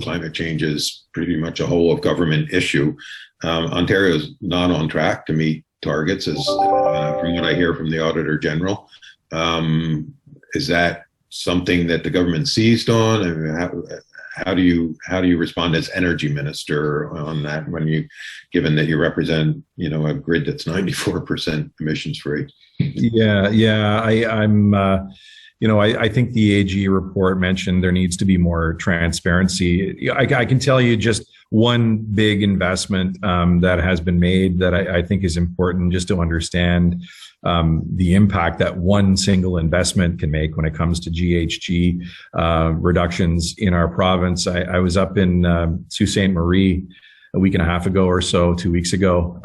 climate change is pretty much a whole of government issue. Ontario's not on track to meet targets, as from what I hear from the Auditor General. Is that something that the government seized on? I mean, how do you respond as energy minister on that given that you represent a grid that's 94% emissions free? I think the AG report mentioned there needs to be more transparency. I can tell you just one big investment that has been made that I think is important just to understand the impact that one single investment can make when it comes to GHG reductions in our province. I was up in Sault Ste. Marie a week and a half ago or so, 2 weeks ago,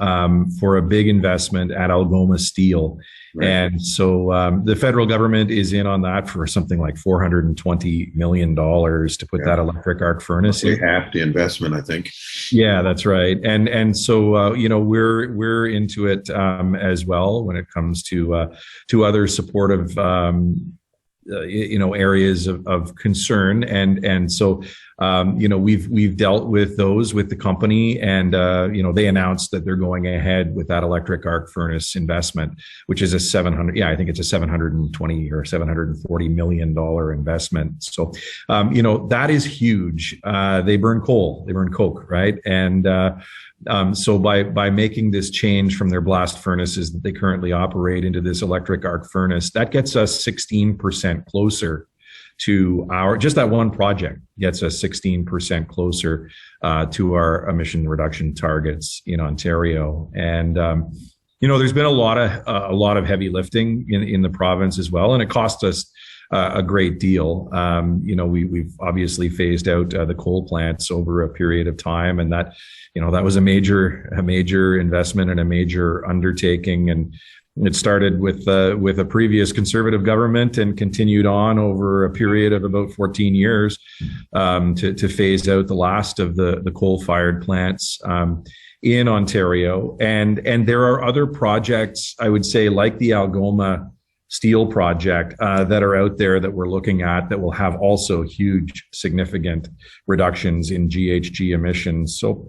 for a big investment at Algoma Steel. Right. And so the federal government is in on that for something like $420 million to put that electric arc furnace in. Half the investment, I think. Yeah, that's right. And so we're into it as well when it comes to other supportive areas of concern, and so we've dealt with those with the company, and they announced that they're going ahead with that electric arc furnace investment, which is a $720 or $740 million investment. So that is huge. They burn coke, right? And so by making this change from their blast furnaces that they currently operate into this electric arc furnace, that gets us 16% closer to just that one project gets us 16% closer to our emission reduction targets in Ontario. And there's been a lot of heavy lifting in the province as well, and it cost us a great deal. We've obviously phased out the coal plants over a period of time, and that was a major investment and a major undertaking. And it started with a previous Conservative government and continued on over a period of about 14 years to phase out the last of the coal-fired plants in Ontario. And there are other projects, I would say, like the Algoma Steel project that are out there that we're looking at that will have also huge, significant reductions in GHG emissions. So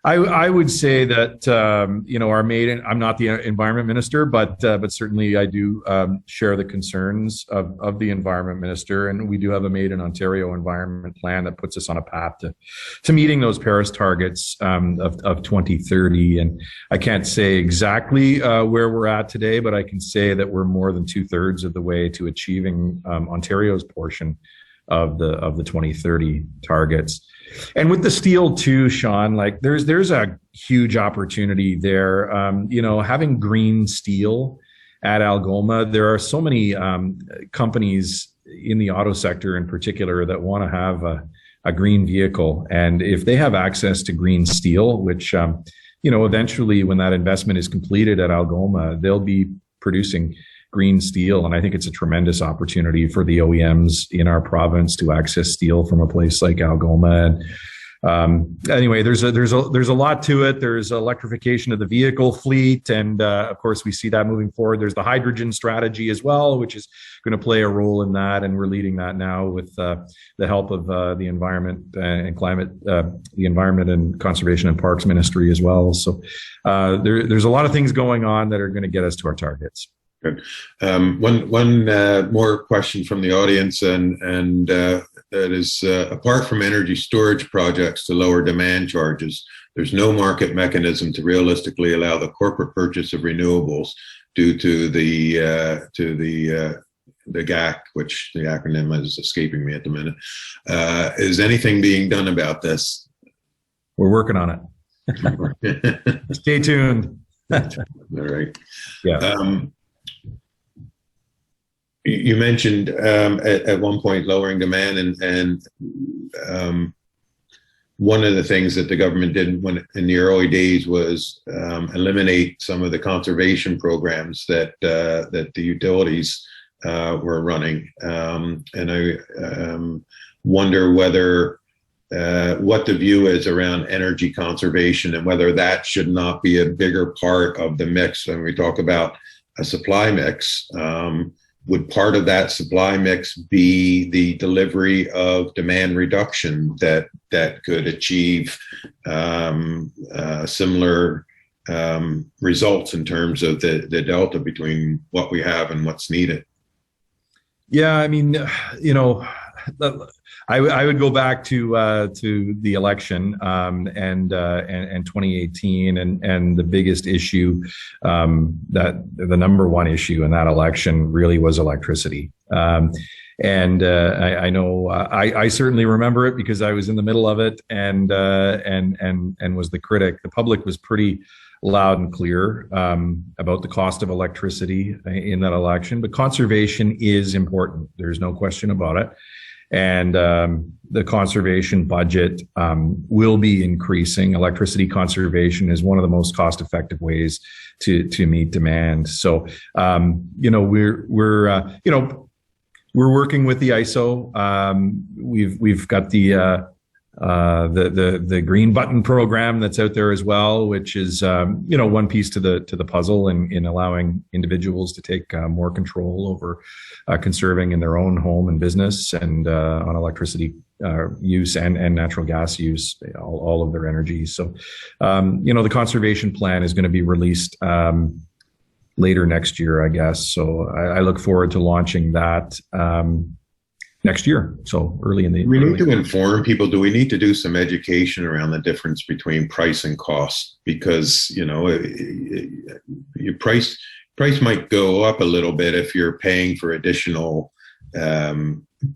I would say that our maiden. I'm not the environment minister, but certainly I do share the concerns of the environment minister, and we do have a Made in Ontario environment plan that puts us on a path to meeting those Paris targets of 2030. And I can't say exactly where we're at today, but I can say that we're more than 2/3 of the way to achieving Ontario's portion of the 2030 targets. And with the steel too, Sean, like there's a huge opportunity there. Having green steel at Algoma, there are so many companies in the auto sector in particular that want to have a green vehicle. And if they have access to green steel, which, eventually when that investment is completed at Algoma, they'll be producing green steel. And I think it's a tremendous opportunity for the OEMs in our province to access steel from a place like Algoma. And anyway, there's a lot to it. There's electrification of the vehicle fleet. And of course, we see that moving forward. There's the hydrogen strategy as well, which is going to play a role in that. And we're leading that now with the help of the Environment and Climate, the Environment and Conservation and Parks Ministry as well. So there's a lot of things going on that are going to get us to our targets. Good. One more question from the audience, and that is, apart from energy storage projects to lower demand charges, there's no market mechanism to realistically allow the corporate purchase of renewables due to the GAC, which the acronym is escaping me at the minute. Is anything being done about this? We're working on it. Stay tuned. All right. Yeah. You mentioned at one point lowering demand, and one of the things that the government did in the early days was eliminate some of the conservation programs that the utilities were running, and I wonder whether what the view is around energy conservation and whether that should not be a bigger part of the mix when we talk about a supply mix. would part of that supply mix be the delivery of demand reduction that could achieve similar results in terms of the delta between what we have and what's needed? Yeah, I mean, I would go back to the election and 2018 and the biggest issue, that the number one issue in that election really was electricity. I know I certainly remember it because I was in the middle of it and was the critic. The public was pretty loud and clear about the cost of electricity in that election, but conservation is important. There's no question about it. And the conservation budget will be increasing. Electricity conservation is one of the most cost-effective ways to meet demand. So, we're working with the ISO. We've got the green button program that's out there as well, which is one piece to the puzzle in allowing individuals to take more control over conserving in their own home and business and on electricity use and natural gas use, all of their energy. So the conservation plan is going to be released later next year, I guess. So I look forward to launching that next year. So early in the we need to inform people. Do we need to do some education around the difference between price and cost? Because your price might go up a little bit if you're paying for additional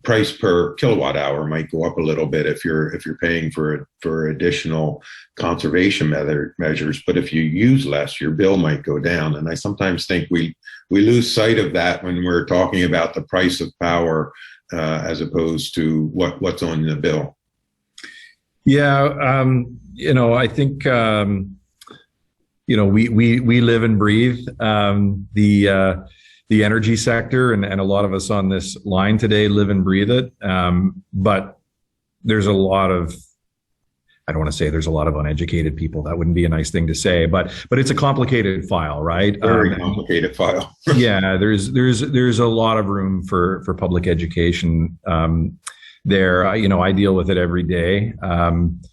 price per kilowatt hour might go up a little bit if you're paying for additional conservation measures. But if you use less, your bill might go down. And I sometimes think we lose sight of that when we're talking about the price of power as opposed to what's on the bill. Yeah, I think we live and breathe the energy sector, and a lot of us on this line today live and breathe it. But there's a lot of, I don't want to say there's a lot of uneducated people. That wouldn't be a nice thing to say, but it's a complicated file, right? Very complicated file. Yeah, there's a lot of room for public education there. I deal with it every day, and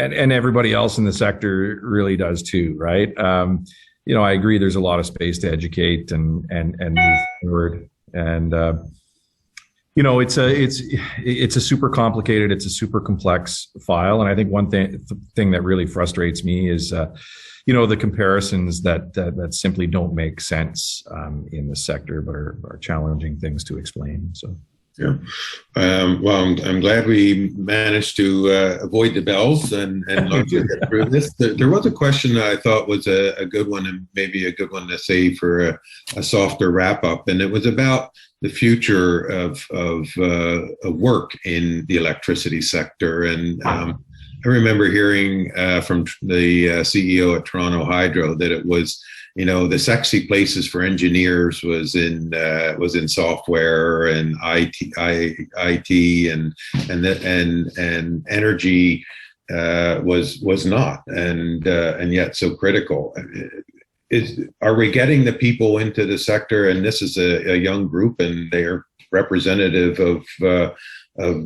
everybody else in the sector really does too, right? I agree. There's a lot of space to educate and move forward, and it's a super complicated, it's a super complex file. And I think one thing that really frustrates me is, the comparisons that simply don't make sense in the sector, but are challenging things to explain. So. Yeah. Well, I'm glad we managed to avoid the bells and get through this. There was a question that I thought was a good one, and maybe a good one to say for a softer wrap up. And it was about the future of work in the electricity sector. And I remember hearing from the CEO at Toronto Hydro that it was, the sexy places for engineers was in software and IT and energy was not, and yet so critical. Are we getting the people into the sector? And this is a young group, and they're representative of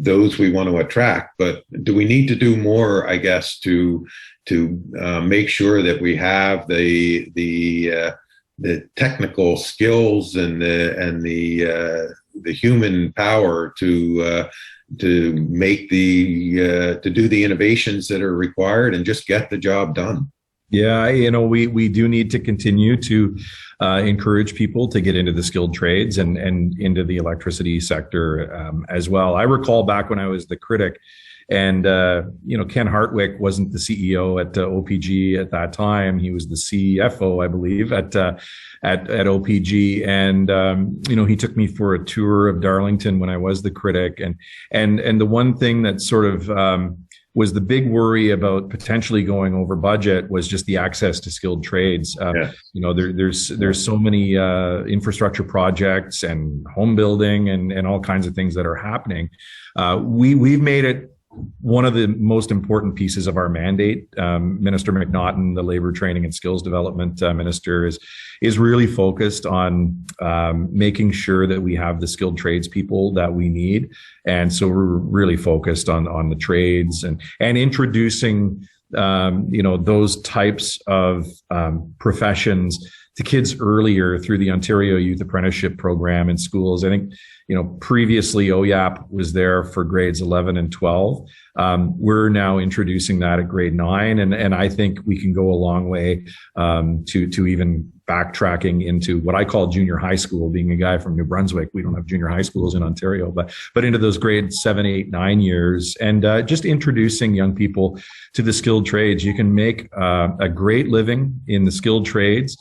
those we want to attract. But do we need to do more, I guess, to make sure that we have the technical skills and the human power to make to do the innovations that are required and just get the job done? Yeah, we do need to continue to encourage people to get into the skilled trades and into the electricity sector as well. I recall back when I was the critic, and Ken Hartwick wasn't the CEO at OPG at that time. He was the CFO, I believe, at OPG, and he took me for a tour of Darlington when I was the critic, and the one thing that sort of was the big worry about potentially going over budget was just the access to skilled trades. There's so many infrastructure projects and home building and all kinds of things that are happening. We've made it one of the most important pieces of our mandate, Minister McNaughton, the Labor Training and Skills Development Minister, is really focused on making sure that we have the skilled tradespeople that we need. And so we're really focused on the trades and introducing those types of professions to kids earlier through the Ontario Youth Apprenticeship Program in schools. I think, previously OYAP was there for grades 11 and 12. We're now introducing that at grade 9. And I think we can go a long way to even backtracking into what I call junior high school. Being a guy from New Brunswick, we don't have junior high schools in Ontario, but into those grades 7, 8, 9 years, and just introducing young people to the skilled trades. You can make a great living in the skilled trades.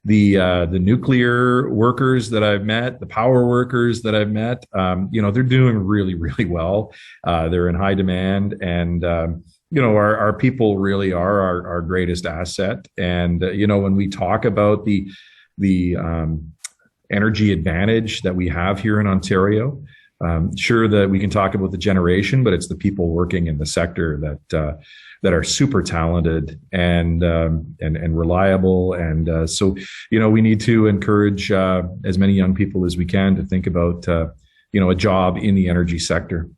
The nuclear workers that I've met, the power workers that I've met, they're doing really, really well. They're in high demand, and our people really are our greatest asset. And when we talk about the energy advantage that we have here in Ontario, sure that we can talk about the generation, but it's the people working in the sector that are super talented and reliable. And so we need to encourage as many young people as we can to think about a job in the energy sector.